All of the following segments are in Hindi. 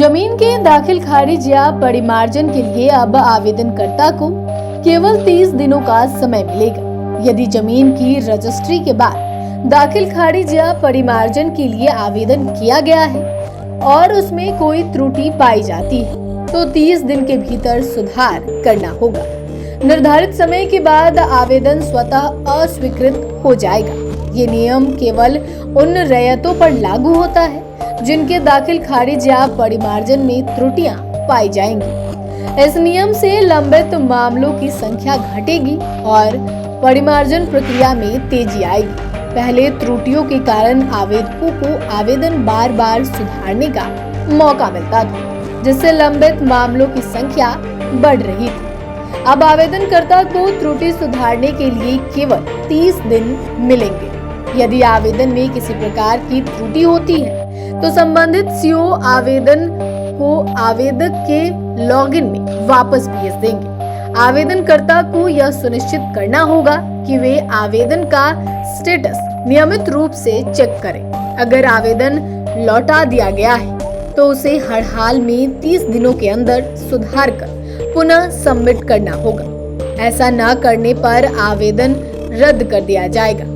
जमीन के दाखिल खारिज या परिमार्जन के लिए अब आवेदनकर्ता को केवल 30 दिनों का समय मिलेगा। यदि जमीन की रजिस्ट्री के बाद दाखिल खारिज या परिमार्जन के लिए आवेदन किया गया है और उसमें कोई त्रुटि पाई जाती है तो 30 दिन के भीतर सुधार करना होगा। निर्धारित समय के बाद आवेदन स्वतः अस्वीकृत हो जाएगा। ये नियम केवल उन रैयतों पर लागू होता है जिनके दाखिल खारिज या परिमार्जन में त्रुटियां पाई जाएंगी। इस नियम से लंबित मामलों की संख्या घटेगी और परिमार्जन प्रक्रिया में तेजी आएगी। पहले त्रुटियों के कारण आवेदकों को आवेदन बार बार सुधारने का मौका मिलता था, जिससे लंबित मामलों की संख्या बढ़ रही थी। अब आवेदनकर्ता को त्रुटि सुधारने के लिए केवल 30 दिन मिलेंगे। यदि आवेदन में किसी प्रकार की त्रुटि होती है तो संबंधित सीओ आवेदन को आवेदक के लॉगिन में वापस भेज देंगे। आवेदनकर्ता को यह सुनिश्चित करना होगा कि वे आवेदन का स्टेटस नियमित रूप से चेक करें। अगर आवेदन लौटा दिया गया है तो उसे हर हाल में 30 दिनों के अंदर सुधार कर पुनः सबमिट करना होगा। ऐसा न करने पर आवेदन रद्द कर दिया जाएगा।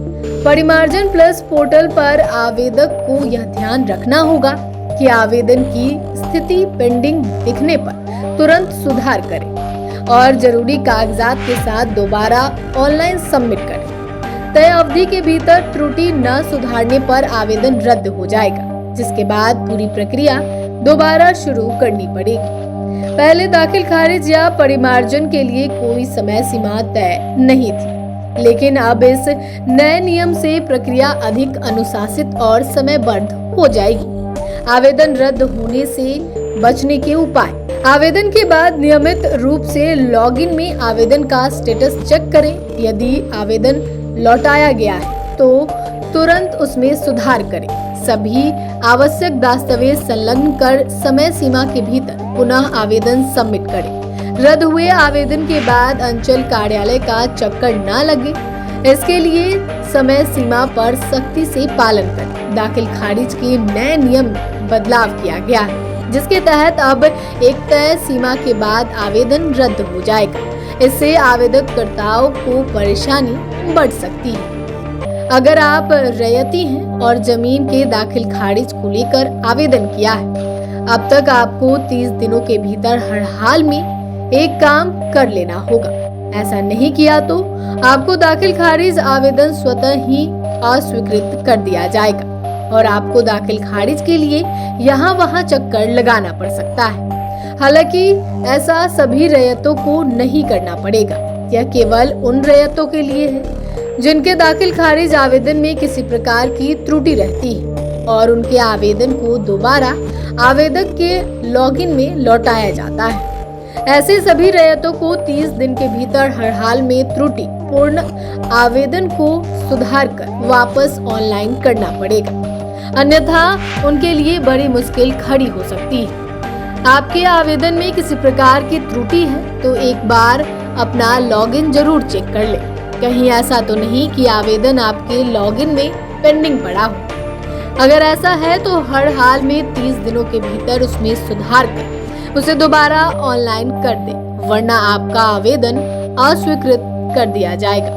परिमार्जन प्लस पोर्टल पर आवेदक को यह ध्यान रखना होगा कि आवेदन की स्थिति पेंडिंग दिखने पर तुरंत सुधार करें और जरूरी कागजात के साथ दोबारा ऑनलाइन सबमिट करें। तय अवधि के भीतर त्रुटि न सुधारने पर आवेदन रद्द हो जाएगा, जिसके बाद पूरी प्रक्रिया दोबारा शुरू करनी पड़ेगी। पहले दाखिल खारिज या परिमार्जन के लिए कोई समय सीमा तय नहीं थी, लेकिन अब इस नए नियम से प्रक्रिया अधिक अनुशासित और समयबद्ध हो जाएगी। आवेदन रद्द होने से बचने के उपाय। आवेदन के बाद नियमित रूप से लॉगिन में आवेदन का स्टेटस चेक करें। यदि आवेदन लौटाया गया है तो तुरंत उसमें सुधार करें। सभी आवश्यक दस्तावेज संलग्न कर समय सीमा के भीतर पुनः आवेदन सबमिट करें। रद्द हुए आवेदन के बाद अंचल कार्यालय का चक्कर न लगे, इसके लिए समय सीमा पर सख्ती से पालन करें। दाखिल खारिज के नए नियम में बदलाव किया गया है, जिसके तहत अब एक तय सीमा के बाद आवेदन रद्द हो जाएगा। इससे आवेदनकर्ताओं को परेशानी बढ़ सकती है। अगर आप रैयती हैं और जमीन के दाखिल खारिज को लेकर आवेदन किया है, अब तक आपको 30 दिनों के भीतर हर हाल में एक काम कर लेना होगा। ऐसा नहीं किया तो आपको दाखिल खारिज आवेदन स्वतः ही अस्वीकृत कर दिया जाएगा और आपको दाखिल खारिज के लिए यहाँ वहाँ चक्कर लगाना पड़ सकता है। हालांकि ऐसा सभी रैयतों को नहीं करना पड़ेगा। यह केवल उन रैयतों के लिए है जिनके दाखिल खारिज आवेदन में किसी प्रकार की त्रुटि रहती है और उनके आवेदन को दोबारा आवेदक के लॉगिन में लौटाया जाता है। ऐसे सभी रैयतों को 30 दिन के भीतर हर हाल में त्रुटि पूर्ण आवेदन को सुधार कर वापस ऑनलाइन करना पड़ेगा, अन्यथा उनके लिए बड़ी मुश्किल खड़ी हो सकती है। आपके आवेदन में किसी प्रकार की त्रुटि है तो एक बार अपना लॉगिन जरूर चेक कर लें। कहीं ऐसा तो नहीं कि आवेदन आपके लॉगिन में पेंडिंग पड़ा हो। अगर ऐसा है तो हर हाल में 30 दिनों के भीतर उसमें सुधार कर उसे दोबारा ऑनलाइन कर दें, वरना आपका आवेदन अस्वीकृत कर दिया जाएगा।